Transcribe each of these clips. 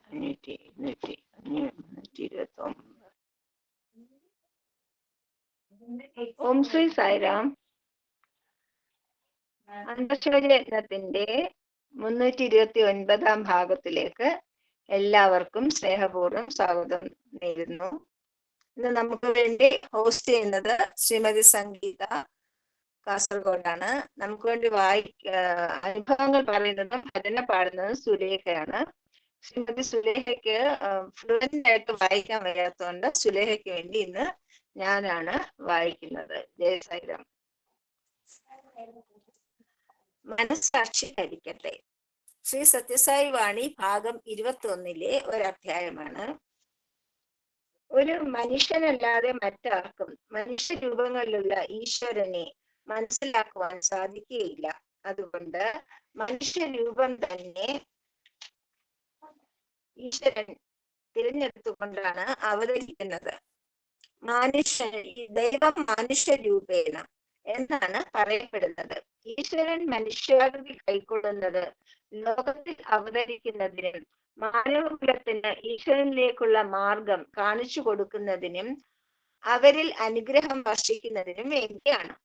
ഓം ശ്രീ സായിരാം. അന്തശ്ശോചയജ്ഞത്തിന്റെ 329 ഭാഗത്തിലേക്ക് എല്ലാവർക്കും സ്നേഹപൂർവ്വം സ്വാഗതം നേരുന്നു. ഇന്ന് നമുക്ക് വേണ്ടി ഹോസ്റ്റ് ചെയ്യുന്നത് ശ്രീമതി സംഗീത കാസർഗോഡാണ്. നമുക്ക് വേണ്ടി അനുഭവങ്ങൾ പറയുന്നതും ഭജന പാടുന്നതും സുലേഖയാണ്. ശ്രീമതി സുലേഖയ്ക്ക് ഫ്ലുവന്റ് ആയിട്ട് വായിക്കാൻ വയ്യാത്തതുകൊണ്ട് സുലേഖയ്ക്ക് വേണ്ടി ഇന്ന് ഞാനാണ് വായിക്കുന്നത്. ജയസായിരാം. മനസ്സാക്ഷി ധരിക്കട്ടെ. ശ്രീ സത്യസായി വാണി ഭാഗം 21 ഒരധ്യായമാണ്. ഒരു മനുഷ്യനല്ലാതെ മറ്റാർക്കും മനുഷ്യരൂപങ്ങളിലുള്ള ഈശ്വരനെ മനസ്സിലാക്കുവാൻ സാധിക്കുകയില്ല. അതുകൊണ്ട് മനുഷ്യരൂപം തന്നെ ഈശ്വരൻ തിരഞ്ഞെടുത്തുകൊണ്ടാണ് അവതരിക്കുന്നത്. ദൈവം മനുഷ്യരൂപേണ എന്നാണ് പറയപ്പെടുന്നത്. ഈശ്വരൻ മനുഷ്യാകൃതി കൈക്കൊള്ളുന്നത് ലോകത്തിൽ അവതരിക്കുന്നതിനും മാനവകുലത്തിന് ഈശ്വരനിലേക്കുള്ള മാർഗം കാണിച്ചു കൊടുക്കുന്നതിനും അവരിൽ അനുഗ്രഹം വർഷിക്കുന്നതിനും വേണ്ടിയാണ്.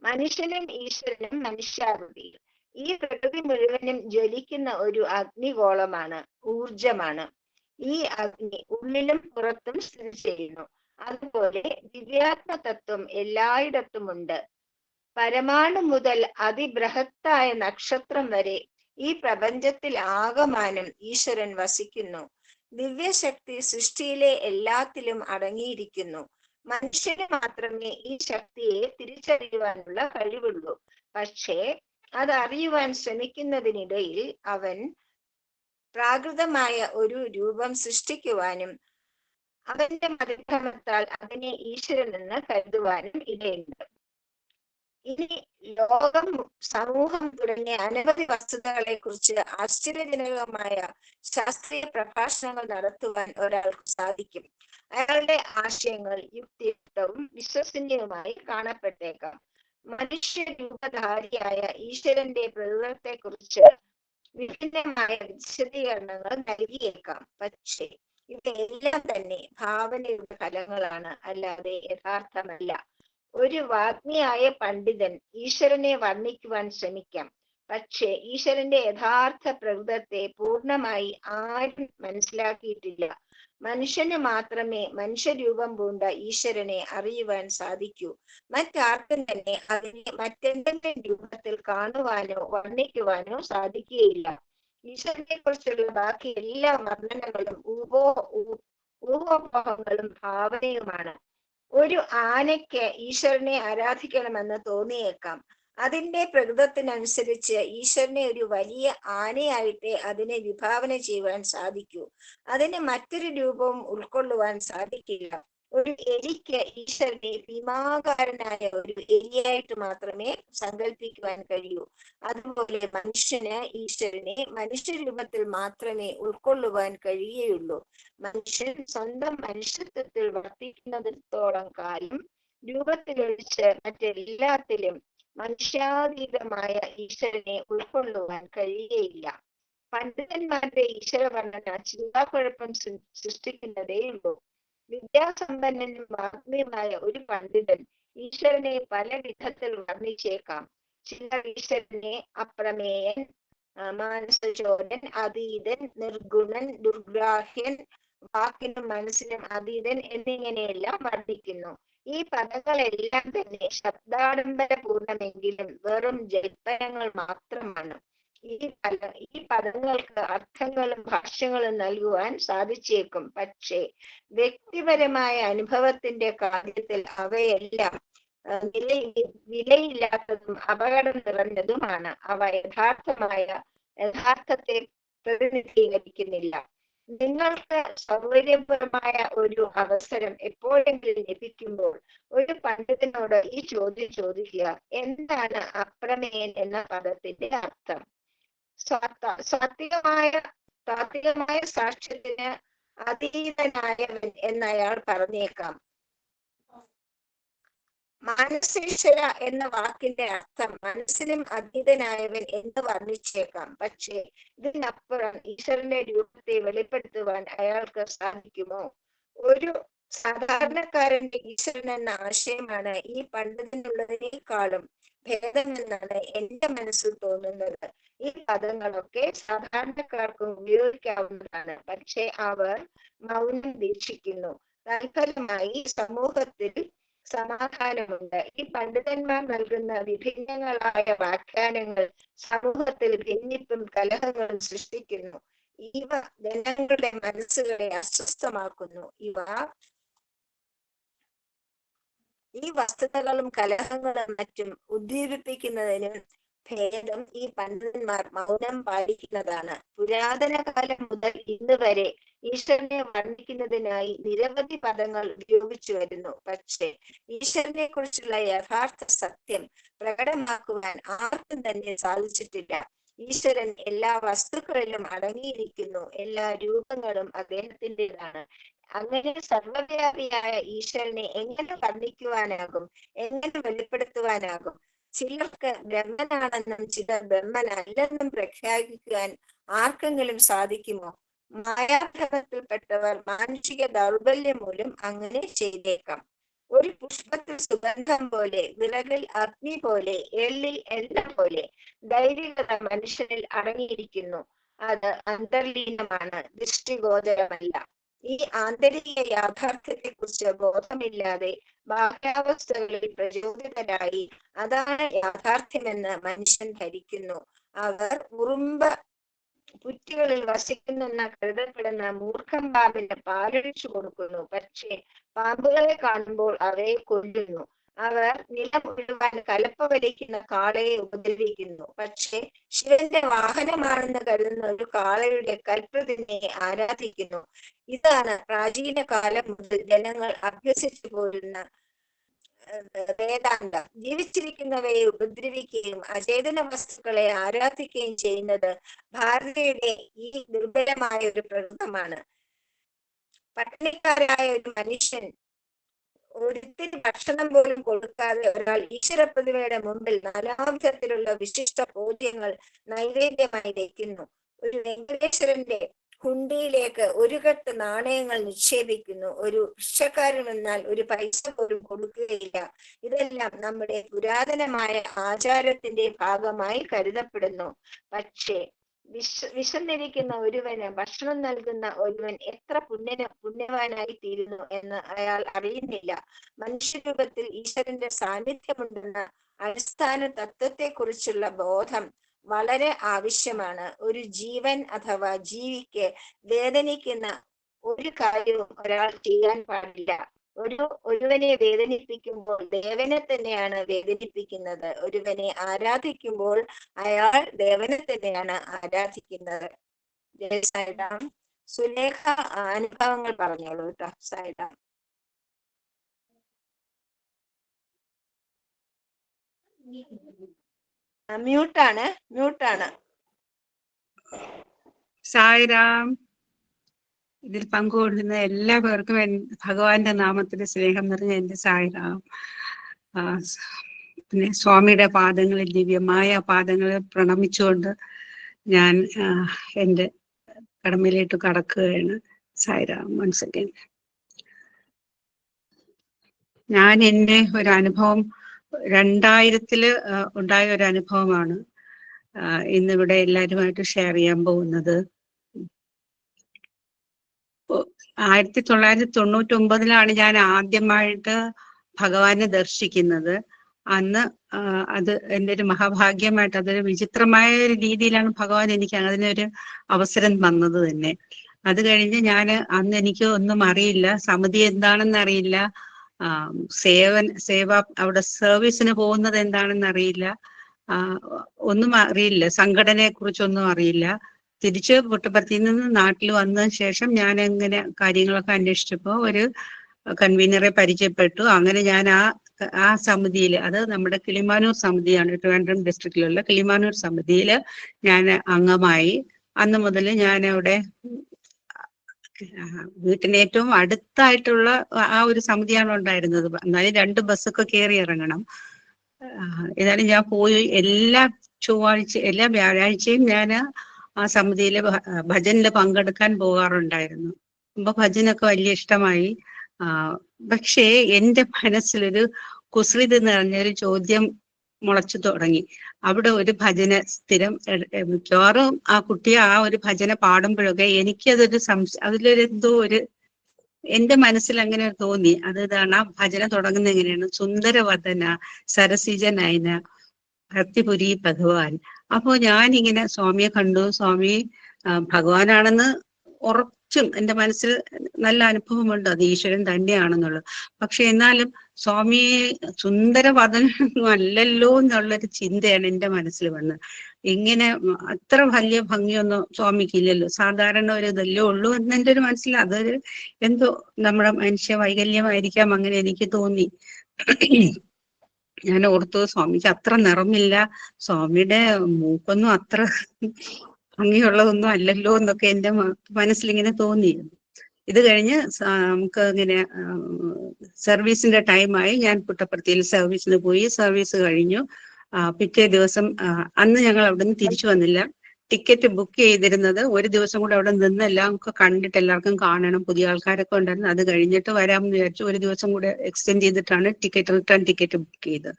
മനുഷ്യനും ഈശ്വരനും മനുഷ്യാകൃതിയിൽ. ഈ പ്രകൃതി മുഴുവനും ജ്വലിക്കുന്ന ഒരു അഗ്നിഗോളമാണ്, ഊർജമാണ്. ഈ അഗ്നി ഉള്ളിലും പുറത്തും സ്ഥിതി ചെയ്യുന്നു. അതുപോലെ ദിവ്യാത്മതത്വം എല്ലായിടത്തുമുണ്ട്. പരമാണു മുതൽ അതിബൃഹത്തായ നക്ഷത്രം വരെ ഈ പ്രപഞ്ചത്തിൽ ആകമാനം ഈശ്വരൻ വസിക്കുന്നു. ദിവ്യശക്തി സൃഷ്ടിയിലെ എല്ലാത്തിലും അടങ്ങിയിരിക്കുന്നു. മനുഷ്യന് മാത്രമേ ഈ ശക്തിയെ തിരിച്ചറിയുവാനുള്ള കഴിവുള്ളൂ. പക്ഷേ അത് അറിയുവാൻ ശ്രമിക്കുന്നതിനിടയിൽ അവൻ പ്രാകൃതമായ ഒരു രൂപം സൃഷ്ടിക്കുവാനും അവന്റെ മതക്രമത്താൽ അതിനെ ഈശ്വരനെന്ന് കരുതുവാനും ഇടയുണ്ട്. ഇനി ലോകം, സമൂഹം തുടങ്ങിയ അനവധി വസ്തുതകളെ കുറിച്ച് ആശ്ചര്യജനകമായ ശാസ്ത്രീയ പ്രഭാഷണങ്ങൾ നടത്തുവാൻ ഒരാൾക്ക് സാധിക്കും. അയാളുടെ ആശയങ്ങൾ യുക്തിയുക്തവും വിശ്വസനീയവുമായി കാണപ്പെട്ടേക്കാം. മനുഷ്യരൂപധാരിയായ ഈശ്വരന്റെ പ്രകൃതത്തെ കുറിച്ച് വിഭിന്നമായ വിശദീകരണങ്ങൾ നൽകിയേക്കാം. പക്ഷേ ഇവയെല്ലാം തന്നെ ഭാവനയുടെ ഫലങ്ങളാണ്, അല്ലാതെ യഥാർത്ഥമല്ല. ഒരു വാഗ്മിയായ പണ്ഡിതൻ ഈശ്വരനെ വർണ്ണിക്കുവാൻ ശ്രമിക്കാം. പക്ഷേ ഈശ്വരന്റെ യഥാർത്ഥ പ്രകൃതത്തെ പൂർണ്ണമായി ആരും മനസ്സിലാക്കിയിട്ടില്ല. മനുഷ്യന് മാത്രമേ മനുഷ്യരൂപം പൂണ്ട ഈശ്വരനെ അറിയുവാൻ സാധിക്കൂ. മറ്റാർക്കും തന്നെ അതിനെ മറ്റെന്തെങ്കിലും രൂപത്തിൽ കാണുവാനോ വർണ്ണിക്കുവാനോ സാധിക്കുകയില്ല. ഈശ്വരനെ കുറിച്ചുള്ള ബാക്കി എല്ലാ വർണ്ണനകളും ഊഹോപോഹങ്ങളും ഭാവനയുമാണ്. ഒരു ആനയ്ക്ക് ഈശ്വരനെ ആരാധിക്കണമെന്ന് തോന്നിയേക്കാം. അതിന്റെ പ്രകൃതത്തിനനുസരിച്ച് ഈശ്വരനെ ഒരു വലിയ ആനയായിട്ടേ അതിനെ വിഭാവന ചെയ്യുവാൻ സാധിക്കൂ. അതിന് മറ്റൊരു രൂപവും ഉൾക്കൊള്ളുവാൻ സാധിക്കില്ല. ഒരു എലിക്ക് ഈശ്വരനെ ഭീമാകാരനായ ഒരു എലിയായിട്ട് മാത്രമേ സങ്കല്പിക്കുവാൻ കഴിയൂ. അതുപോലെ മനുഷ്യന് ഈശ്വരനെ മനുഷ്യരൂപത്തിൽ മാത്രമേ ഉൾക്കൊള്ളുവാൻ കഴിയുകയുള്ളൂ. മനുഷ്യൻ സ്വന്തം മനുഷ്യത്വത്തിൽ വർത്തിക്കുന്നിടത്തോളം കാലം രൂപത്തിലൊഴിച്ച് മറ്റെല്ലാത്തിലും മനുഷ്യാതീതമായ ഈശ്വരനെ ഉൾക്കൊള്ളുവാൻ കഴിയുകയില്ല. പണ്ഡിതന്മാരുടെ ഈശ്വര വർണ്ണന ചിന്താക്കുഴപ്പം സൃഷ്ടിക്കുന്നതേയുള്ളൂ. വിദ്യാസമ്പന്നനും വാഗ്മിയുമായ ഒരു പണ്ഡിതൻ ഈശ്വരനെ പല വിധത്തിൽ വർണ്ണിച്ചേക്കാം. ചിലർ ഈശ്വരനെ അപ്രമേയൻ, മാനസചോരൻ, അതീതൻ, നിർഗുണൻ, ദുർഗ്രാഹ്യൻ, വാക്കിനും മനസ്സിനും അതീതൻ എന്നിങ്ങനെയെല്ലാം വർണ്ണിക്കുന്നു. ഈ പദങ്ങളെല്ലാം തന്നെ ശബ്ദാഡംബരപൂർണമെങ്കിലും വെറും ജൽപ്പനങ്ങൾ മാത്രമാണ്. ഈ പദങ്ങൾക്ക് അർത്ഥങ്ങളും ഭാഷ്യങ്ങളും നൽകുവാൻ സാധിച്ചേക്കും. പക്ഷേ വ്യക്തിപരമായ അനുഭവത്തിന്റെ കാര്യത്തിൽ അവയെല്ലാം വിലയില്ലാത്തതും അപകടം നിറഞ്ഞതുമാണ്. അവ യഥാർത്ഥത്തെ പ്രതിനിധീകരിക്കുന്നില്ല. നിങ്ങൾക്ക് സൗകര്യപരമായ ഒരു അവസരം എപ്പോഴെങ്കിലും ലഭിക്കുമ്പോൾ ഒരു പണ്ഡിതനോട് ഈ ചോദ്യം ചോദിക്കുക: എന്താണ് അപ്രമേയൻ എന്ന പദത്തിന്റെ അർത്ഥം? സാത്വികമായ സാക്ഷ്യത്തിന് അതീതനായവൻ എന്നയാൾ പറഞ്ഞേക്കാം. മാനസേശ്വര എന്ന വാക്കിന്റെ അർത്ഥം മനസ്സിനും അതീതനായവൻ എന്ന് വർണ്ണിച്ചേക്കാം. പക്ഷേ ഇതിനപ്പുറം ഈശ്വരന്റെ രൂപത്തെ വെളിപ്പെടുത്തുവാൻ അയാൾക്ക് സാധിക്കുമോ? ഒരു സാധാരണക്കാരന്റെ ഈശ്വരൻ എന്ന ആശയമാണ് ഈ പണ്ഡിതനുള്ളതിനേക്കാളും ഭേദമെന്നാണ് എന്റെ മനസ്സിൽ തോന്നുന്നത്. ഈ പദങ്ങളൊക്കെ സാധാരണക്കാർക്കും ഉപയോഗിക്കാവുന്നതാണ്. പക്ഷെ അവർ മൗനം ദീക്ഷിക്കുന്നു. തൽഫലമായി സമൂഹത്തിൽ സമാധാനമുണ്ട്. ഈ പണ്ഡിതന്മാർ നൽകുന്ന വിഭിന്നങ്ങളായ വ്യാഖ്യാനങ്ങൾ സമൂഹത്തിൽ ഭിന്നിപ്പും കലഹങ്ങളും സൃഷ്ടിക്കുന്നു. ഇവ ജനങ്ങളുടെ മനസ്സുകളെ അസ്വസ്ഥമാക്കുന്നു. ഈ വസ്തുതകളും കലഹങ്ങളും മറ്റും ഉദ്ദീപിപ്പിക്കുന്നതിനും ഭേദം ഈ പണ്ഡിതന്മാർ മൗനം പാലിക്കുന്നതാണ്. പുരാതന കാലം മുതൽ ഇന്ന് വരെ ഈശ്വരനെ വർണ്ണിക്കുന്നതിനായി നിരവധി പദങ്ങൾ ഉപയോഗിച്ചു വരുന്നു. പക്ഷേ ഈശ്വരനെ കുറിച്ചുള്ള യഥാർത്ഥ സത്യം പ്രകടമാക്കുവാൻ ആർക്കും തന്നെ സാധിച്ചിട്ടില്ല. ഈശ്വരൻ എല്ലാ വസ്തുക്കളിലും അടങ്ങിയിരിക്കുന്നു. എല്ലാ രൂപങ്ങളും അദ്ദേഹത്തിൻ്റെതാണ്. അങ്ങനെ സർവ്വവ്യാപിയായ ഈശ്വരനെ എങ്ങനെ വർണ്ണിക്കുവാനാകും? എങ്ങനെ വെളിപ്പെടുത്തുവാനാകും? ചിലർക്ക് ബ്രഹ്മനാണെന്നും ചിലർ ബ്രഹ്മനല്ലെന്നും പ്രഖ്യാപിക്കുവാൻ ആർക്കെങ്കിലും സാധിക്കുമോ? മായാഭ്രമത്തിൽപ്പെട്ടവർ മാനുഷിക ദൗർബല്യം മൂലം അങ്ങനെ ചെയ്തേക്കാം. ഒരു പുഷ്പത്തിൽ സുഗന്ധം പോലെ, വിറകിൽ അഗ്നി പോലെ, എള്ളിൽ എണ്ണ പോലെ ധൈര്യത മനുഷ്യനിൽ അടങ്ങിയിരിക്കുന്നു. അത് അന്തർലീനമാണ്, ദൃഷ്ടിഗോചരമല്ല. ഈ ആന്തരിക യാഥാർത്ഥ്യത്തെ കുറിച്ച് ബോധമില്ലാതെ ബാഹ്യാവസ്ഥകളിൽ പ്രചോദിതരായി അതാണ് യാഥാർത്ഥ്യമെന്ന് മനുഷ്യൻ ധരിക്കുന്നു. അവർ ഉറുമ്പ പുറ്റുകളിൽ വസിക്കുന്നെന്ന് കരുതപ്പെടുന്ന മൂർഖം പാമ്പിന് പാലൊഴിച്ചു കൊടുക്കുന്നു. പക്ഷേ പാമ്പുകളെ കാണുമ്പോൾ അവയെ കൊല്ലുന്നു. അവർ നിലം മുഴുവൻ കലപ്പ വലിക്കുന്ന കാളയെ ഉപദ്രവിക്കുന്നു. പക്ഷെ ശിവന്റെ വാഹനമാണെന്ന് കരുതുന്ന ഒരു കാളയുടെ കൽപ്രതിമയെ ആരാധിക്കുന്നു. ഇതാണ് പ്രാചീന കാലം മുതൽ ജനങ്ങൾ അഭ്യസിച്ചു പോരുന്ന വേദാന്തം. ജീവിച്ചിരിക്കുന്നവയെ ഉപദ്രവിക്കുകയും അചേതന വസ്തുക്കളെ ആരാധിക്കുകയും ചെയ്യുന്നത് ഭാരതീയരുടെ ഈ ദുർബലമായ ഒരു പ്രകൃതമാണ്. പട്ടിണിക്കാരായ ഒരു മനുഷ്യൻ ഒരിത്തിരി ഭക്ഷണം പോലും കൊടുക്കാതെ ഒരാൾ ഈശ്വര പ്രതിമയുടെ മുമ്പിൽ നാനാവിധത്തിലുള്ള വിശിഷ്ട പൂജ്യങ്ങൾ നൈവേദ്യമായി വയ്ക്കുന്നു. ഒരു വെങ്കടേശ്വരന്റെ കുണ്ടിയിലേക്ക് ഒരു കെട്ട് നാണയങ്ങൾ നിക്ഷേപിക്കുന്നു. ഒരു ഭിക്ഷക്കാരൻ വന്നാൽ ഒരു പൈസ പോലും കൊടുക്കുകയില്ല. ഇതെല്ലാം നമ്മുടെ പുരാതനമായ ആചാരത്തിന്റെ ഭാഗമായി കരുതപ്പെടുന്നു. പക്ഷേ വിശന്നിരിക്കുന്ന ഒരുവന് ഭക്ഷണം നൽകുന്ന ഒരുവൻ എത്ര പുണ്യവാനായി തീരുന്നു എന്ന് അയാൾ അറിയുന്നില്ല. മനുഷ്യരൂപത്തിൽ ഈശ്വരന്റെ സാന്നിധ്യമുണ്ടെന്ന അടിസ്ഥാന തത്വത്തെ കുറിച്ചുള്ള ബോധം വളരെ ആവശ്യമാണ്. ഒരു ജീവൻ അഥവാ ജീവിക്ക് വേദനിക്കുന്ന ഒരു കാര്യവും ഒരാൾ ചെയ്യാൻ പാടില്ല. ഒരുവനെ വേദനിപ്പിക്കുമ്പോൾ ദേവനെ തന്നെയാണ് വേദനിപ്പിക്കുന്നത്. ഒരുവനെ ആരാധിക്കുമ്പോൾ അയാൾ ദേവനെ തന്നെയാണ് ആരാധിക്കുന്നത്. ജയ സായിറാം. സുലേഖ അനുഭവങ്ങൾ പറഞ്ഞോളൂ കേട്ടോ. സായിറാം. മ്യൂട്ടാണ്. സായിറാം. ഇതിൽ പങ്കുകൊള്ളുന്ന എല്ലാ പേർക്കും ഭഗവാന്റെ നാമത്തിൽ സ്നേഹം നിറഞ്ഞ എന്റെ സായിറാം. പിന്നെ സ്വാമിയുടെ പാദങ്ങളിൽ, ദിവ്യമായ പാദങ്ങളിൽ പ്രണമിച്ചുകൊണ്ട് ഞാൻ എൻ്റെ കടമയിലേക്ക് കടക്കുകയാണ്. സായിറാം. Once again. ഞാൻ എൻ്റെ ഒരു അനുഭവം 2000 ഉണ്ടായ ഒരു അനുഭവമാണ് ഇന്നിവിടെ എല്ലാവരുമായിട്ട് ഷെയർ ചെയ്യാൻ പോകുന്നത്. 1999 ഞാൻ ആദ്യമായിട്ട് ഭഗവാനെ ദർശിക്കുന്നത്. അന്ന് അത് എൻ്റെ ഒരു മഹാഭാഗ്യമായിട്ട്, അതൊരു വിചിത്രമായ ഒരു രീതിയിലാണ് ഭഗവാൻ എനിക്ക് അതിനൊരു അവസരം തന്നത് തന്നെ. അത് കഴിഞ്ഞ് അന്ന് എനിക്ക് ഒന്നും അറിയില്ല, സമിതി എന്താണെന്ന് അറിയില്ല, സേവ അവിടെ സർവീസിന് പോകുന്നത് എന്താണെന്ന് അറിയില്ല, ഒന്നും അറിയില്ല, സംഘടനയെ കുറിച്ചൊന്നും അറിയില്ല. തിരിച്ച് പുട്ടപർത്തിയിൽ നിന്ന് നാട്ടിൽ വന്നതിന് ശേഷം ഞാൻ എങ്ങനെ കാര്യങ്ങളൊക്കെ അന്വേഷിച്ചപ്പോൾ ഒരു കൺവീനറെ പരിചയപ്പെട്ടു. അങ്ങനെ ഞാൻ ആ സമിതിയിൽ, അത് നമ്മുടെ കിളിമാനൂർ സമിതിയാണ്, ട്രിവാൻഡ്രം ഡിസ്ട്രിക്റ്റിലുള്ള കിളിമാനൂർ സമിതിയിൽ ഞാൻ അംഗമായി. അന്ന് മുതൽ ഞാൻ അവിടെ വീട്ടിന് ഏറ്റവും അടുത്തായിട്ടുള്ള ആ ഒരു സമിതിയാണ് ഉണ്ടായിരുന്നത്. എന്നാലും 2 ബസ്സൊക്കെ കയറി ഇറങ്ങണം. ഏതായാലും ഞാൻ പോയി എല്ലാ വ്യാഴാഴ്ചയും ഞാൻ ആ സമിതിയിലെ ഭജനിൽ പങ്കെടുക്കാൻ പോകാറുണ്ടായിരുന്നു. അപ്പൊ ഭജനൊക്കെ വലിയ ഇഷ്ടമായി. പക്ഷേ എന്റെ മനസ്സിലൊരു കുസൃതി നിറഞ്ഞൊരു ചോദ്യം മുളച്ചു തുടങ്ങി. അവിടെ ഒരു ഭജന സ്ഥിരം മിക്കവാറും ആ കുട്ടിയെ ആ ഒരു ഭജന പാടുമ്പോഴൊക്കെ എനിക്കതൊരു അതിലൊരെന്തോ ഒരു എന്റെ മനസ്സിൽ അങ്ങനെ തോന്നി. അതാണ് ആ ഭജന തുടങ്ങുന്നത് എങ്ങനെയാണ്, സുന്ദരവദന സരസിജ നയന ഭക്തിപുരി ഭഗവാൻ. അപ്പോ ഞാനിങ്ങനെ സ്വാമിയെ കണ്ടു. സ്വാമി ഭഗവാനാണെന്ന് ഉറച്ചും എന്റെ മനസ്സിൽ നല്ല അനുഭവമുണ്ട്, അത് ഈശ്വരൻ തന്നെയാണെന്നുള്ളത്. പക്ഷെ എന്നാലും സ്വാമിയെ സുന്ദരവദനൊന്നും അല്ലല്ലോ എന്നുള്ളൊരു ചിന്തയാണ് എന്റെ മനസ്സിൽ വന്നത്. ഇങ്ങനെ അത്ര വലിയ ഭംഗിയൊന്നും സ്വാമിക്കില്ലല്ലോ, സാധാരണ ഒരു ഇതല്ലേ ഉള്ളൂ എന്നെന്റെ ഒരു മനസ്സിൽ അതൊരു എന്തോ നമ്മുടെ മനുഷ്യ വൈകല്യമായിരിക്കാം, അങ്ങനെ എനിക്ക് തോന്നി. ഞാൻ ഓർത്തു സ്വാമിക്ക് അത്ര നിറമില്ല, സ്വാമിയുടെ മൂക്കൊന്നും അത്ര ഭംഗിയുള്ളതൊന്നും അല്ലല്ലോ എന്നൊക്കെ എന്റെ മനസ്സിലിങ്ങനെ തോന്നി. ഇത് കഴിഞ്ഞ് നമുക്ക് ഇങ്ങനെ സർവീസിന്റെ ടൈമായി. ഞാൻ പുട്ടപ്പർത്തിയിൽ സർവീസിന് പോയി. സർവീസ് കഴിഞ്ഞു. പിറ്റേ ദിവസം അന്ന് ഞങ്ങൾ അവിടെ നിന്ന് തിരിച്ചു വന്നില്ല. ടിക്കറ്റ് ബുക്ക് ചെയ്തിരുന്നത് ഒരു ദിവസം കൂടെ അവിടെ നിന്ന് എല്ലാം ഒക്കെ കണ്ടിട്ട് എല്ലാവർക്കും കാണണം, പുതിയ ആൾക്കാരൊക്കെ ഉണ്ടായിരുന്നു. അത് കഴിഞ്ഞിട്ട് വരാമെന്ന് വിചാരിച്ചു. ഒരു ദിവസം കൂടെ എക്സ്റ്റെൻഡ് ചെയ്തിട്ടാണ് റിട്ടേൺ ടിക്കറ്റ് ബുക്ക് ചെയ്തത്.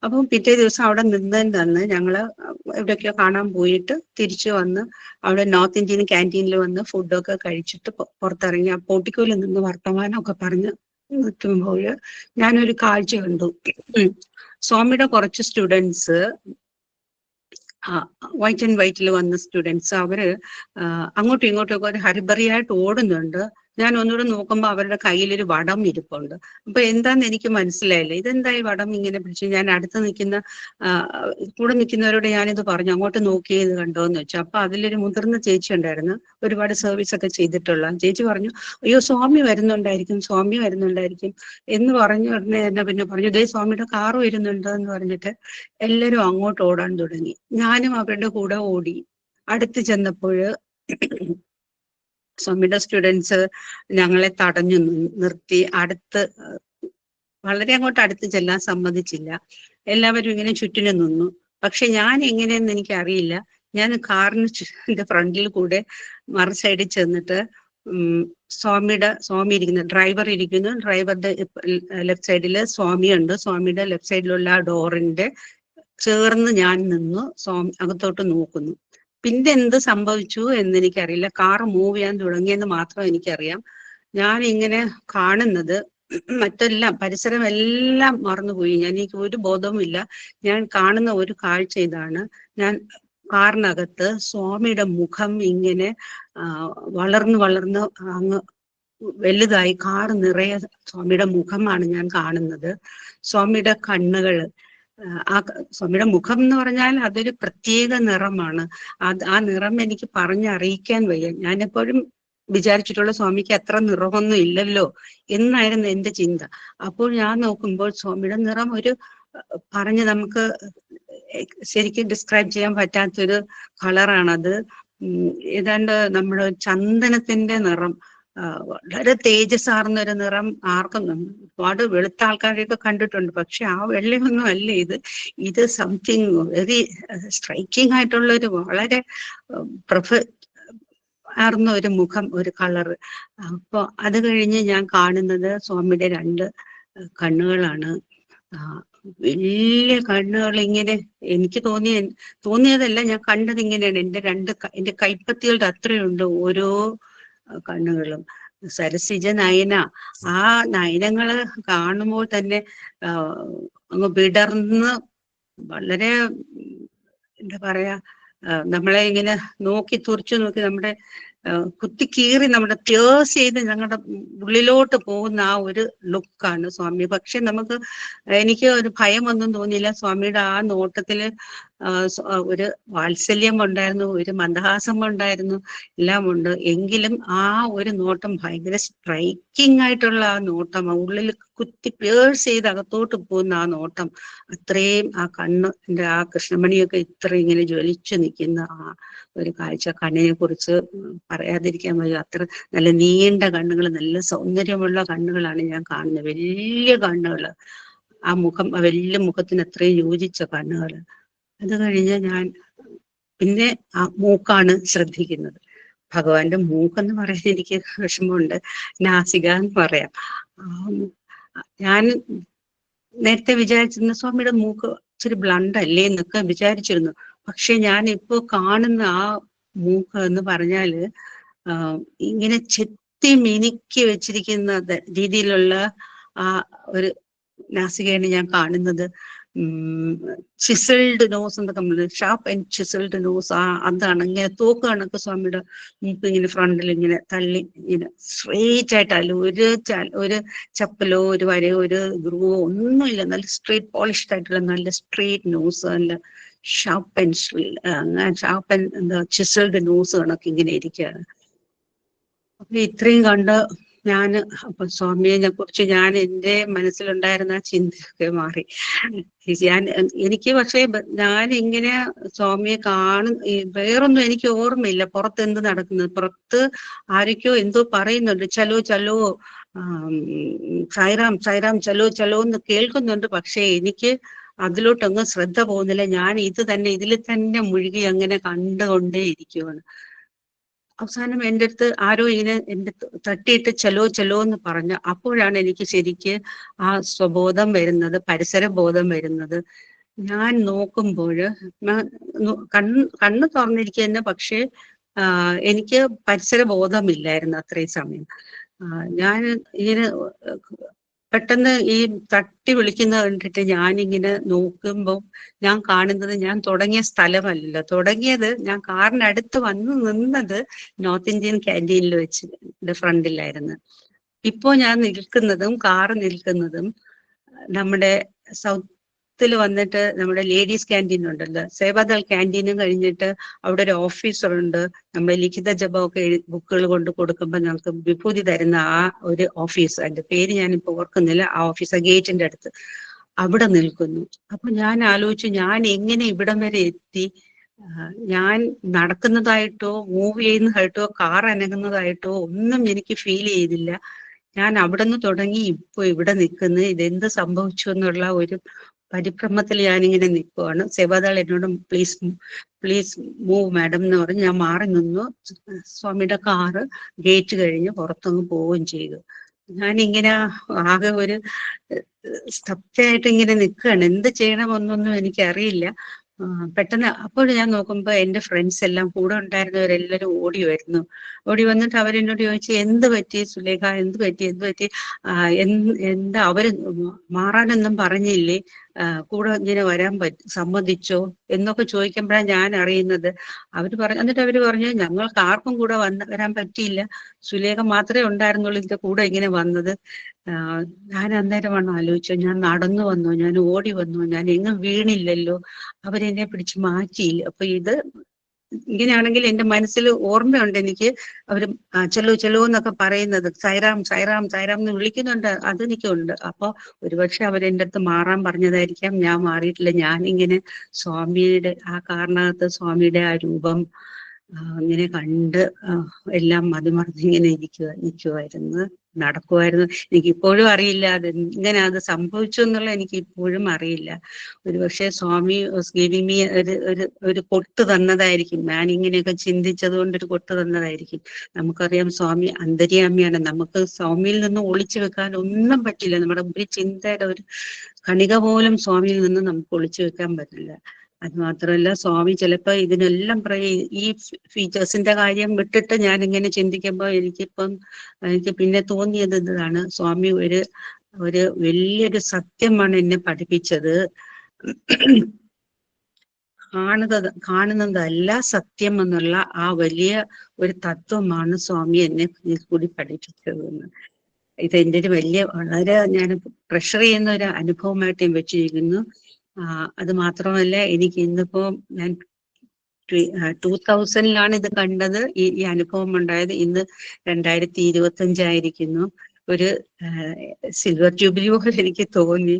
അപ്പം പിറ്റേ ദിവസം അവിടെ നിന്നതെന്ന് ഞങ്ങള് എവിടെയൊക്കെയോ കാണാൻ പോയിട്ട് തിരിച്ചു വന്ന് അവിടെ നോർത്ത് ഇന്ത്യൻ ക്യാൻറ്റീനിൽ വന്ന് ഫുഡൊക്കെ കഴിച്ചിട്ട് പുറത്തിറങ്ങി. ആ പോർട്ടിക്കോയിൽ നിന്ന് വർത്തമാനമൊക്കെ പറഞ്ഞ് നിൽക്കുമ്പോൾ ഞാനൊരു കാഴ്ച കണ്ടു. സ്വാമിയുടെ കുറച്ച് സ്റ്റുഡൻസ്, വൈറ്റ് ആൻഡ് വൈറ്റിൽ വന്ന സ്റ്റുഡൻസ്, അവര് അങ്ങോട്ടും ഇങ്ങോട്ടും ഒക്കെ ഒരു ഹരിബറിയായിട്ട് ഓടുന്നുണ്ട്. ഞാൻ ഒന്നുകൂടെ നോക്കുമ്പോൾ അവരുടെ കയ്യിലൊരു വടം ഇരിപ്പുണ്ട്. അപ്പൊ എന്താന്ന് എനിക്ക് മനസ്സിലായില്ല, ഇതെന്താ ഈ വടം ഇങ്ങനെ പിടിച്ചു. ഞാൻ അടുത്ത് നിൽക്കുന്ന കൂടെ നിൽക്കുന്നവരോട് ഞാനിത് പറഞ്ഞു, അങ്ങോട്ട് നോക്കിയത് കണ്ടോന്ന് വെച്ചു. അപ്പൊ അതിലൊരു മുതിർന്ന ചേച്ചി ഉണ്ടായിരുന്നു, ഒരുപാട് സർവീസ് ഒക്കെ ചെയ്തിട്ടുള്ള ചേച്ചി പറഞ്ഞു, അയ്യോ സ്വാമി വരുന്നുണ്ടായിരിക്കും എന്ന് പറഞ്ഞു. ഉടനെ തന്നെ പിന്നെ പറഞ്ഞു, ഇതേ സ്വാമിയുടെ കാറ് വരുന്നുണ്ട് എന്ന് പറഞ്ഞിട്ട് എല്ലാവരും അങ്ങോട്ട് ഓടാൻ തുടങ്ങി. ഞാനും അവരുടെ കൂടെ ഓടി. അടുത്ത് ചെന്നപ്പോൾ സ്വാമിയുടെ സ്റ്റുഡൻസ് ഞങ്ങളെ തടഞ്ഞു നിർത്തി. വളരെ അങ്ങോട്ട് അടുത്ത് ചെല്ലാൻ സമ്മതിച്ചില്ല. എല്ലാവരും ഇങ്ങനെ ചുറ്റിനും നിന്നു. പക്ഷെ ഞാൻ എങ്ങനെയെന്ന് എനിക്ക് അറിയില്ല. ഞാൻ കാറിന്റെ ഫ്രണ്ടിൽ കൂടെ മറു സൈഡിൽ ചെന്നിട്ട് സ്വാമി ഇരിക്കുന്നു, ഡ്രൈവർ ഇരിക്കുന്നു. ഡ്രൈവറുടെ ലെഫ്റ്റ് സൈഡില് സ്വാമിയുണ്ട്. സ്വാമിയുടെ ലെഫ്റ്റ് സൈഡിലുള്ള ആ ഡോറിന്റെ ചേർന്ന് ഞാൻ നിന്നു അകത്തോട്ട് നോക്കുന്നു. പിന്നെ എന്ത് സംഭവിച്ചു എന്ന് എനിക്കറിയില്ല. കാർ മൂവ് ചെയ്യാൻ തുടങ്ങിയെന്ന് മാത്രം എനിക്കറിയാം. ഞാൻ ഇങ്ങനെ കാണുന്നത് മറ്റെല്ലാം പരിസരം എല്ലാം മറന്നുപോയി. എനിക്ക് ഒരു ബോധവുമില്ല. ഞാൻ കാണുന്ന ഒരു കാഴ്ച ഇതാണ്. ഞാൻ കാറിനകത്ത് സ്വാമിയുടെ മുഖം ഇങ്ങനെ വളർന്ന് അങ്ങ് വലുതായി, കാറ് നിറയെ സ്വാമിയുടെ മുഖമാണ് ഞാൻ കാണുന്നത്. സ്വാമിയുടെ കണ്ണുകള്, സ്വാമിയുടെ മുഖം എന്ന് പറഞ്ഞാൽ അതൊരു പ്രത്യേക നിറമാണ്. ആ നിറം എനിക്ക് പറഞ്ഞറിയിക്കാൻ വയ്യ. ഞാനെപ്പോഴും വിചാരിച്ചിട്ടുള്ള സ്വാമിക്ക് അത്ര നിറമൊന്നും ഇല്ലല്ലോ എന്നായിരുന്നു എന്റെ ചിന്ത. അപ്പോൾ ഞാൻ നോക്കുമ്പോൾ സ്വാമിയുടെ നിറം ഒരു പറഞ്ഞ് നമുക്ക് ശരിക്കും ഡിസ്ക്രൈബ് ചെയ്യാൻ പറ്റാത്തൊരു കളറാണത്. ഏതാണ്ട് നമ്മുടെ ചന്ദനത്തിന്റെ നിറം, വളരെ തേജസ്സാർന്നൊരു നിറം. ആർക്കും ഒരുപാട് വെളുത്ത ആൾക്കാരെയൊക്കെ കണ്ടിട്ടുണ്ട്, പക്ഷെ ആ വെള്ളയൊന്നും അല്ല ഇത് സംതിങ് വെരി സ്ട്രൈക്കിംഗ് ആയിട്ടുള്ള ഒരു വളരെ ആർന്ന ഒരു മുഖം, ഒരു കളറ്. അപ്പൊ അത് കഴിഞ്ഞ് ഞാൻ കാണുന്നത് സ്വാമിയുടെ 2 കണ്ണുകളാണ്. വലിയ കണ്ണുകൾ. ഇങ്ങനെ എനിക്ക് തോന്നിയതല്ല, ഞാൻ കണ്ടത് ഇങ്ങനെയാണ്. എന്റെ കൈപ്പത്തികളുടെ അത്രയുണ്ട് ഓരോ കണ്ണുകളും. സരസിജ നയന, ആ നയനങ്ങള് കാണുമ്പോൾ തന്നെ അങ്ങ് വിടർന്ന് വളരെ എന്താ പറയാ, നമ്മളെ ഇങ്ങനെ തുറച്ചു നോക്കി നമ്മുടെ കുത്തിക്കീറി നമ്മുടെ ടേഴ്സ് ചെയ്ത് ഞങ്ങളുടെ ഉള്ളിലോട്ട് പോകുന്ന ആ ഒരു ലുക്കാണ് സ്വാമി. പക്ഷെ എനിക്ക് ഒരു ഭയമൊന്നും തോന്നിയില്ല. സ്വാമിയുടെ ആ നോട്ടത്തില് ഒരു വാത്സല്യം ഉണ്ടായിരുന്നു, ഒരു മന്ദഹാസം ഉണ്ടായിരുന്നു, എല്ലാം ഉണ്ട്. എങ്കിലും ആ ഒരു നോട്ടം ഭയങ്കര സ്ട്രൈക്കിംഗ് ആയിട്ടുള്ള ആ നോട്ടം, ആ ഉള്ളിൽ കുത്തി പേഴ്സ് ചെയ്ത് അകത്തോട്ട് പോകുന്ന ആ നോട്ടം, അത്രയും ആ കണ്ണിന്റെ ആ കൃഷ്ണമണിയൊക്കെ ഇത്ര ഇങ്ങനെ ജ്വലിച്ചു നിൽക്കുന്ന ആ ഒരു കാഴ്ച, കണ്ണിനെ കുറിച്ച് പറയാതിരിക്കാൻ വയ്യ. അത്ര നല്ല നീണ്ട കണ്ണുകൾ, നല്ല സൗന്ദര്യമുള്ള കണ്ണുകളാണ് ഞാൻ കാണുന്നത്. വലിയ കണ്ണുകൾ, ആ മുഖം, ആ വലിയ മുഖത്തിന് അത്രയും യോജിച്ച കണ്ണുകൾ. അത് കഴിഞ്ഞ് ഞാൻ പിന്നെ ആ മൂക്കാണ് ശ്രദ്ധിക്കുന്നത്. ഭഗവാന്റെ മൂക്കെന്ന് പറയാൻ എനിക്ക് വിഷമമുണ്ട്, നാസിക എന്ന് പറയാം. ഞാൻ നേരത്തെ വിചാരിച്ചിരുന്ന സ്വാമിയുടെ മൂക്ക് ഇച്ചിരി ബ്ലണ്ട് അല്ലേ എന്നൊക്കെ വിചാരിച്ചിരുന്നു. പക്ഷെ ഞാൻ ഇപ്പോ കാണുന്ന ആ മൂക്ക് എന്ന് പറഞ്ഞാല് ഇങ്ങനെ ചെത്തി മിനുക്കി വെച്ചിരിക്കുന്ന രീതിയിലുള്ള ആ ഒരു നാസികയാണ് ഞാൻ കാണുന്നത്. ചിസൽഡ് നോസ് എന്നൊക്കെ പറയുന്നത്, ഷാർപ്പ് ആൻഡ് ചിസൽഡ് നോസ്. അതാണ് ഇങ്ങനെ തോക്ക് കണക്ക് സ്വാമിയുടെ മൂക്ക് ഇങ്ങനെ ഫ്രണ്ടിൽ ഇങ്ങനെ തള്ളി ഇങ്ങനെ സ്ട്രെയിറ്റ് ആയിട്ടല്ല, ഒരു ചപ്പലോ ഒരു വരയോ ഒരു ഗ്രൂവോ ഒന്നുമില്ല. നല്ല സ്ട്രെയിറ്റ് പോളിഷ്ഡ് ആയിട്ടുള്ള നല്ല സ്ട്രെയിറ്റ് നോസ്, നല്ല ഷാർപ്പ് ആൻഡ് എന്താ ചിസൽഡ് നോസ് കണക്ക് ഇങ്ങനെ ഇരിക്കുകയാണ്. അപ്പൊ ഇത്രയും കണ്ട് ഞാൻ അപ്പൊ സ്വാമിയെ കുറിച്ച് ഞാൻ എൻ്റെ മനസ്സിലുണ്ടായിരുന്ന ആ ചിന്തയൊക്കെ മാറി. എനിക്ക് പക്ഷേ ഞാൻ ഇങ്ങനെ സ്വാമിയെ വേറൊന്നും എനിക്ക് ഓർമ്മയില്ല. പുറത്ത് എന്ത് നടക്കുന്നത്, പുറത്ത് ആരൊക്കെയോ എന്തോ പറയുന്നുണ്ട്, ചലോ ചലോ സായിറാം സായിറാം ചലോ ചലോ എന്ന് കേൾക്കുന്നുണ്ട്. പക്ഷെ എനിക്ക് അതിലോട്ടൊന്നും ശ്രദ്ധ പോകുന്നില്ല. ഞാൻ ഇതിൽ തന്നെ മുഴുകി അങ്ങനെ കണ്ടുകൊണ്ടേ ഇരിക്കുവാണ്. അവസാനം എൻ്റെ അടുത്ത് ആരോ ഇങ്ങനെ എൻ്റെ തട്ടിയിട്ട് ചലോ ചലോ എന്ന് പറഞ്ഞു. അപ്പോഴാണ് എനിക്ക് ശരിക്ക് ആ സ്വബോധം വരുന്നത്, പരിസര ബോധം വരുന്നത്. ഞാൻ നോക്കുമ്പോൾ കണ്ണ് തുറന്നിരിക്കുക തന്നെ, പക്ഷേ എനിക്ക് പരിസര ബോധമില്ലായിരുന്നു അത്രയും സമയം. ഞാൻ ഇങ്ങനെ പെട്ടെന്ന് ഈ തട്ടി വിളിക്കുന്നത് കണ്ടിട്ട് ഞാനിങ്ങനെ നോക്കുമ്പോൾ ഞാൻ കാണുന്നത് ഞാൻ തുടങ്ങിയ സ്ഥലമല്ലല്ലോ. തുടങ്ങിയത് ഞാൻ കാറിനടുത്ത് വന്ന് നിന്നത് നോർത്ത് ഇന്ത്യൻ ക്യാൻറ്റീനിൽ വെച്ച് ഫ്രണ്ടിലായിരുന്നു. ഇപ്പോ ഞാൻ നിൽക്കുന്നതും കാറ് നിൽക്കുന്നതും നമ്മുടെ സൗത്തിൽ വന്നിട്ട് നമ്മുടെ ലേഡീസ് ക്യാൻറ്റീൻ ഉണ്ടല്ലോ, സേവാദൾ ക്യാൻറ്റീനും കഴിഞ്ഞിട്ട് അവിടെ ഒരു ഓഫീസറുണ്ട്. നമ്മുടെ ലിഖിത ജപമൊക്കെ ബുക്കുകൾ കൊണ്ട് കൊടുക്കുമ്പോൾ ഞങ്ങൾക്ക് വിഭൂതി തരുന്ന ആ ഒരു ഓഫീസ്, അതിന്റെ പേര് ഞാനിപ്പോ ഓർക്കുന്നില്ല. ആ ഓഫീസ് ഗേറ്റിന്റെ അടുത്ത് അവിടെ നിൽക്കുന്നു. അപ്പൊ ഞാൻ ആലോചിച്ചു, ഞാൻ എങ്ങനെ ഇവിടം വരെ എത്തി? ഞാൻ നടക്കുന്നതായിട്ടോ മൂവ് ചെയ്യുന്നതായിട്ടോ കാർ അനങ്ങുന്നതായിട്ടോ ഒന്നും എനിക്ക് ഫീൽ ചെയ്തില്ല. ഞാൻ അവിടെ നിന്ന് തുടങ്ങി ഇപ്പൊ ഇവിടെ നിൽക്കുന്നത്, ഇതെന്ത് സംഭവിച്ചു എന്നുള്ള ഒരു പരിഭ്രമത്തിൽ ഞാനിങ്ങനെ നിൽക്കുവാണ്. സേവാദാൾ എന്നോട് പ്ലീസ് മൂവ് മാഡം എന്ന് പറഞ്ഞ് ഞാൻ മാറി നിന്നു. സ്വാമിയുടെ കാറ് ഗേറ്റ് കഴിഞ്ഞ് പുറത്തങ്ങ് പോവുകയും ചെയ്തു. ഞാനിങ്ങനെ ആകെ ഒരു സ്തബ്ധയായിട്ട് ഇങ്ങനെ നിൽക്കുകയാണ്. എന്ത് ചെയ്യണമെന്നൊന്നും എനിക്കറിയില്ല. പെട്ടെന്ന് അപ്പോൾ ഞാൻ നോക്കുമ്പോ എന്റെ ഫ്രണ്ട്സ് എല്ലാം, കൂടെ ഉണ്ടായിരുന്നവരെല്ലാരും ഓടി വരുന്നു. ഓടി വന്നിട്ട് അവരെന്നോട് ചോദിച്ചു, എന്ത് പറ്റി സുലേഖ, എന്ത് പറ്റി എന്താ അവര് മാറാനൊന്നും പറഞ്ഞില്ലേ, കൂടെ ഇങ്ങനെ വരാൻ സമ്മതിച്ചോ എന്നൊക്കെ ചോദിക്കുമ്പോഴാണ് ഞാൻ അറിയുന്നത്. എന്നിട്ട് അവര് പറഞ്ഞു, ഞങ്ങൾക്ക് ആർക്കും കൂടെ വരാൻ പറ്റിയില്ല, സുലേഖ മാത്രമേ ഉണ്ടായിരുന്നുള്ളൂ ഇതിന്റെ കൂടെ ഇങ്ങനെ വന്നത്. ഞാൻ അന്നേരമാണ് ആലോചിച്ചത്, ഞാൻ നടന്നു വന്നു, ഞാൻ ഓടി വന്നു, ഞാൻ എങ്ങും വീണില്ലല്ലോ, അവരെന്നെ പിടിച്ച് മാറ്റിയില്ല. അപ്പൊ ഇത് ഇങ്ങനെയാണെങ്കിൽ എന്റെ മനസ്സിൽ ഓർമ്മയുണ്ട് എനിക്ക്, അവര് ചെലോ ചെലോ എന്നൊക്കെ പറയുന്നത്, സൈറാം സൈറാം സൈറാം എന്ന് വിളിക്കുന്നുണ്ട്, അതെനിക്കുണ്ട്. അപ്പൊ ഒരുപക്ഷെ അവരെന്റെ അടുത്ത് മാറാൻ പറഞ്ഞതായിരിക്കാം. ഞാൻ മാറിയിട്ടില്ല. ഞാനിങ്ങനെ സ്വാമിയുടെ ആ കാരണത്ത് സ്വാമിയുടെ ആ രൂപം ഇങ്ങനെ കണ്ട് എല്ലാം മതിമറിഞ്ഞിങ്ങനെ നിൽക്കുമായിരുന്നു, നടക്കുമായിരുന്നു. എനിക്കിപ്പോഴും അറിയില്ല അത് സംഭവിച്ചു എന്നുള്ള എനിക്ക് ഇപ്പോഴും അറിയില്ല. ഒരുപക്ഷെ സ്വാമി ഗിവിങ് മീ ഒരു കൊട്ട് തന്നതായിരിക്കും. ഞാൻ ഇങ്ങനെയൊക്കെ ചിന്തിച്ചത് കൊണ്ടൊരു കൊട്ട് തന്നതായിരിക്കും. നമുക്കറിയാം സ്വാമി അന്തര്യാമിയാണ്. നമുക്ക് സ്വാമിയിൽ നിന്ന് ഒളിച്ചു വെക്കാൻ ഒന്നും പറ്റില്ല. നമ്മുടെ ഒരു ചിന്തയുടെ ഒരു കണിക പോലും സ്വാമിയിൽ നിന്ന് നമുക്ക് ഒളിച്ചു വെക്കാൻ പറ്റില്ല. അത് മാത്രമല്ല, സ്വാമി ചിലപ്പോ ഇതിനെല്ലാം ഈ ഫീച്ചേഴ്സിന്റെ കാര്യം വിട്ടിട്ട് ഞാൻ ഇങ്ങനെ ചിന്തിക്കുമ്പോൾ എനിക്ക് പിന്നെ തോന്നിയത് ഇതാണ്, സ്വാമി ഒരു വലിയൊരു സത്യമാണ് എന്നെ പഠിപ്പിച്ചത്. കാണുന്നതല്ല സത്യം എന്നുള്ള ആ വലിയ ഒരു തത്വമാണ് സ്വാമി എന്നെ കൂടി പഠിപ്പിച്ചതെന്ന്. ഇതെന്റെ ഒരു വളരെ ഞാൻ പ്രഷർ ചെയ്യുന്ന ഒരു അനുഭവമായിട്ട് ഞാൻ വെച്ചിരിക്കുന്നു. അത് മാത്രമല്ല, എനിക്ക് ഇന്നിപ്പോ ഞാൻ 2000 ഇത് കണ്ടത്, ഈ അനുഭവം ഉണ്ടായത്. ഇന്ന് 2025 ഒരു സിൽവർ ജൂബിലി പോലെ എനിക്ക് തോന്നി.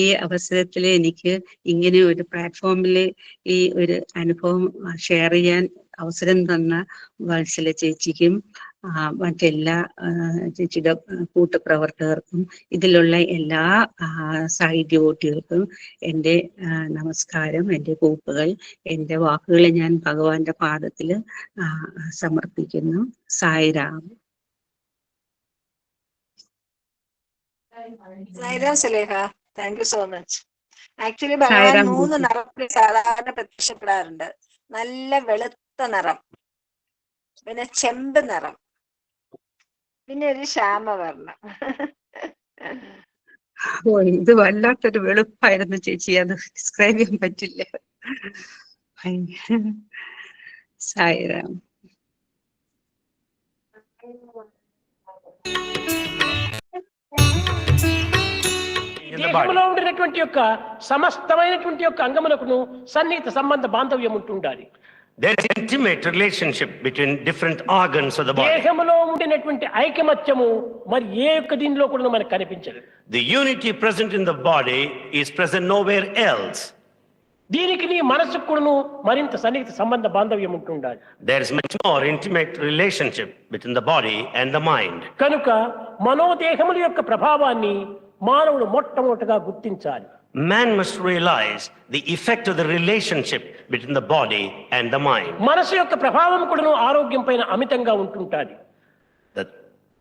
ഈ അവസരത്തിൽ എനിക്ക് ഇങ്ങനെ ഒരു പ്ലാറ്റ്ഫോമിൽ ഈ ഒരു അനുഭവം ഷെയർ ചെയ്യാൻ അവസരം തന്ന വത്സല ചേച്ചിക്കും മറ്റെല്ലാ ചേച്ചിയുടെ കൂട്ടുപ്രവർത്തകർക്കും ഇതിലുള്ള എല്ലാ സായി ഡിവോട്ടികൾക്കും എൻ്റെ നമസ്കാരം, എൻ്റെ കൂപ്പുകൾ, എൻ്റെ വാക്കുകളെ ഞാൻ ഭഗവാന്റെ പാദത്തിൽ സമർപ്പിക്കുന്നു. Sai Ram. Sai Ram Sulekha, thank you so much. Actually ഭഗവാൻ 3 നിറത്തിൽ സാധാരണ പ്രത്യക്ഷപ്പെടാറുണ്ട്. നല്ല വെളുത്ത നിറം, പിന്നെ ചെമ്പ് നിറം, പിന്നെ ഒരു ശ്യാമവർണ്ണം. ഇത് വല്ലാത്തൊരു വെളുപ്പായിരുന്നു ചേച്ചി, അത് ഡിസ്ക്രൈബ് ചെയ്യാൻ പറ്റില്ല. സായിരാം. దేహంలో ఉండినటువంటి యొక్క సమస్తమైనటువంటి యొక్క అంగములకు సన్నిహిత సంబంధ బాంధవ్యం ఉంటుండాలి. There is intimate relationship between different organs of the body. దేహంలో ఉండినటువంటి ఐకమత్యము మరి ఏ ఒక్క దీనిలో కూడా మనకు కనిపించదు. The unity present in the body is present nowhere else. దీనికి నీ మనసుకు కూడా మరింత సన్నిహిత సంబంధ బాంధవ్యం ఉంటుండాలి. There is much more intimate relationship between the body and the mind. కనుక మనోదేహముల యొక్క ప్రభావాన్ని మానవుడు మొట్టమొదటిగా గుర్తించాలి. Man must realize the effect of the relationship between the body and the mind. మనసు యొక్క ప్రభావం కూడా ఆరోగ్యం పైన అమితంగా ఉంటుంటాది. The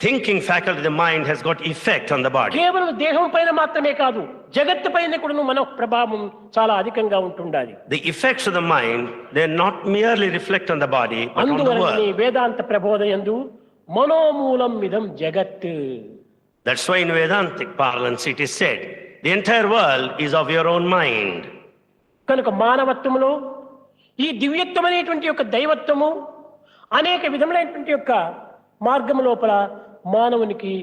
thinking faculty of the mind has got effect on the body. కేవలం దేహం పైన మాత్రమే కాదు, జగత్తు పైన కూడా మన ప్రభావం చాలా అధికంగా ఉంటుండాలి. The effects of the mind, they not merely reflect on the body but on the అందువలన world. వేదాంత ప్రబోధయందు మనోమూలం ఇదం జగత్. That's why in Vedantic parlance it is said, the entire world is of your own mind. కనుక మానవత్వములో ఈ దివ్యత్వం అనేటువంటి యొక్క దైవత్వము అనేక విధములైనటువంటి యొక్క మార్గము లోపల మానవునికి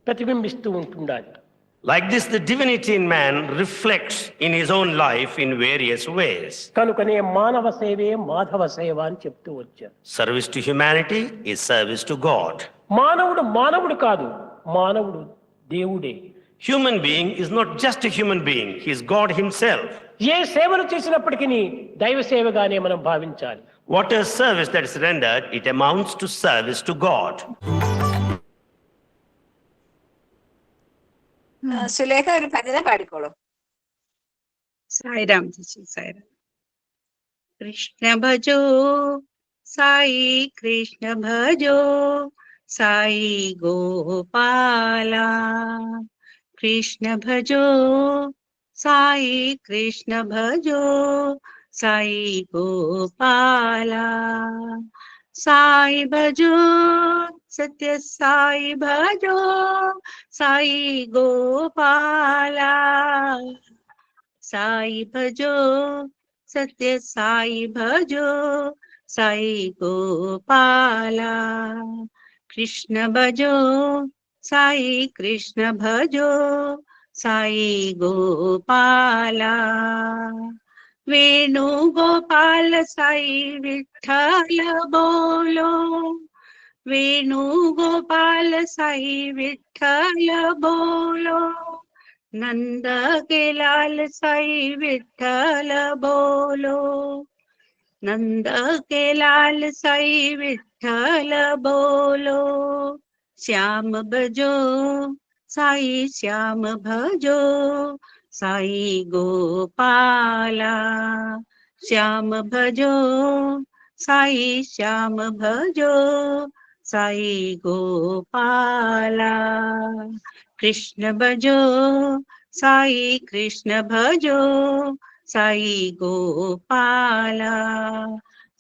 ప్రతిబింబిస్తూ ఉంటుండాలి. Like this, the divinity in man reflects in his own life in various ways. కనుకనే మానవ సేవే మాధవ సేవ అని చెప్తూ వచ్చారు. Service to humanity is service to God. మానవుడు మానవుడు కాదు, మానవుడు దేవుడే. Human being is not just a human being, he is God himself. ఏ సేవలు చేసినప్పటికీ దైవ సేవగానే మనం భావించాలి. Whatever service that is rendered, it amounts to service to God. Sulekha ഒരു ഭജന പാടിക്കോളൂ. സായിരാം ചേച്ചി, സായിരാം. കൃഷ്ണ ഭജോ സായി, കൃഷ്ണ ഭജോ സായി ഗോപാല. കൃഷ്ണ ഭജോ സായി, കൃഷ്ണ ഭജോ സായി ഗോപാല. സായി ഭജോ സത്യ സായി ഭജോ സായി ഗോപാല. സായി ഭജോ സത്യ സായി ഭജോ സായി ഗോപാല. കൃഷ്ണ ഭജോ സായി, കൃഷ്ണ ഭജോ സായി ഗോപാല. വേണുഗോപാല സായി വിഠല ബോലോ. വേണുഗോപാല സായി വിഠല ബോലോ. नंद के लाल साई विठ्ठल बोलो. नंद के लाल साई विठ्ठल बोलो. श्याम भजो साई, श्याम भजो साई गोपाला. श्याम भजो साई, श्याम भजो साई गोपाला. कृष्ण भजो साई, कृष्ण भजो साई गोपाला.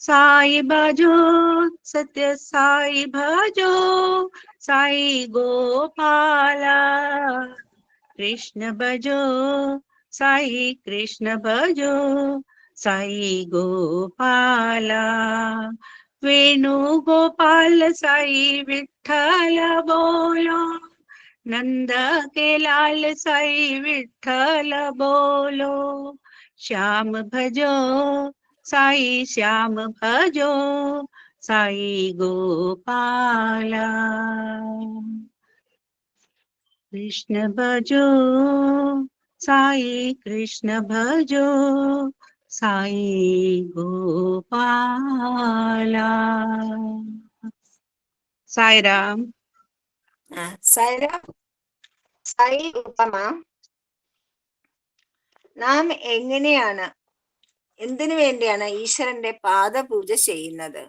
साई भजो सत्य साई भजो साई गोपाला. कृष्ण भजो साई, कृष्ण भजो साई गोपाला. वेणुगोपाल साई विठ्ठल बोलो. नंद के लाल साई विठ्ठल बोलो, श्याम भजो साई श्याम भजो, साई गोपाला। कृष्ण भजो साई कृष्ण भजो, साई गोपाला। साई राम. സായിരാം. സായി ഉപമ. നാം എന്തിനു വേണ്ടിയാണ് ഈശ്വരന്റെ പാദപൂജ ചെയ്യുന്നത്?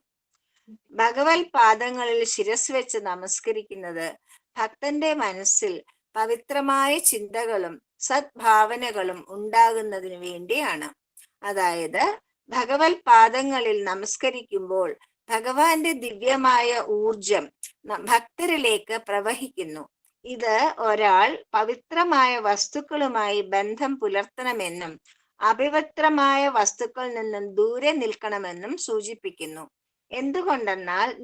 ഭഗവത് പാദങ്ങളിൽ ശിരസ് വെച്ച് നമസ്കരിക്കുന്നത് ഭക്തന്റെ മനസ്സിൽ പവിത്രമായ ചിന്തകളും സദ്ഭാവനകളും ഉണ്ടാകുന്നതിന് വേണ്ടിയാണ്. അതായത് ഭഗവത് പാദങ്ങളിൽ നമസ്കരിക്കുമ്പോൾ ഭഗവാന്റെ ദിവ്യമായ ഊർജം ഭക്തരിലേക്ക് പ്രവഹിക്കുന്നു. ഇത് ഒരാൾ പവിത്രമായ വസ്തുക്കളുമായി ബന്ധം പുലർത്തണമെന്നും അപവിത്രമായ വസ്തുക്കളിൽ നിന്നും ദൂരെ നിൽക്കണമെന്നും സൂചിപ്പിക്കുന്നു. എന്തുകൊണ്ടെന്നാൽ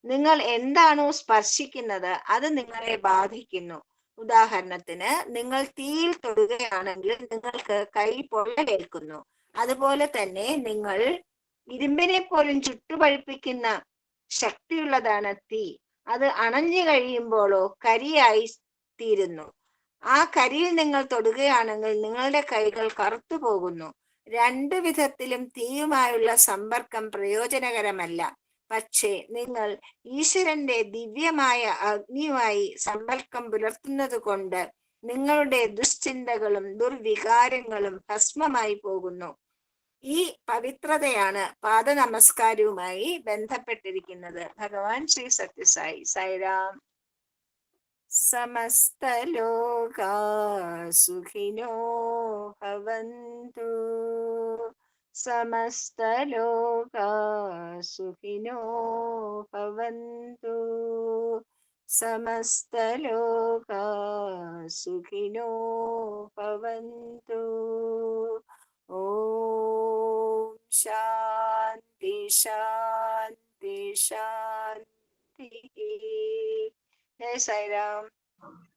നിങ്ങൾ എന്താണോ സ്പർശിക്കുന്നത് അത് നിങ്ങളെ ബാധിക്കുന്നു. ഉദാഹരണത്തിന്, നിങ്ങൾ തീയിൽ തൊടുകയാണെങ്കിൽ നിങ്ങൾക്ക് കൈ പൊള്ളലേൽക്കുന്നു. അതുപോലെ തന്നെ നിങ്ങൾ ഇരുമ്പിനെ പോലും ചുട്ടുപഴുപ്പിക്കുന്ന ശക്തിയുള്ളതാണ് തീ. അത് അണഞ്ഞു കഴിയുമ്പോഴോ കരിയായി തീരുന്നു. ആ കരിയിൽ നിങ്ങൾ തൊടുകയാണെങ്കിൽ നിങ്ങളുടെ കൈകൾ കറുത്തു പോകുന്നു. രണ്ടു വിധത്തിലും തീയുമായുള്ള സമ്പർക്കം പ്രയോജനകരമല്ല. പക്ഷേ നിങ്ങൾ ഈശ്വരന്റെ ദിവ്യമായ അഗ്നിയുമായി സമ്പർക്കം പുലർത്തുന്നത് കൊണ്ട് നിങ്ങളുടെ ദുശ്ചിന്തകളും ദുർവികാരങ്ങളും ഭസ്മമായി പോകുന്നു. ഈ പവിത്രതയാണ് പാദനമസ്കാരവുമായി ബന്ധപ്പെട്ടിരിക്കുന്നത്. ഭഗവാൻ ശ്രീ സത്യസായി. സായിരാം. സമസ്തലോകാ സുഖിനോ ഭവന്തു, സമസ്തലോകാ സുഖിനോ ഭവന്തു, സമസ്തലോകാ സുഖിനോ ഭവന്തു. ഓം ശാന്തി ശാന്തി ശാന്തി. ജയ സായിരാം.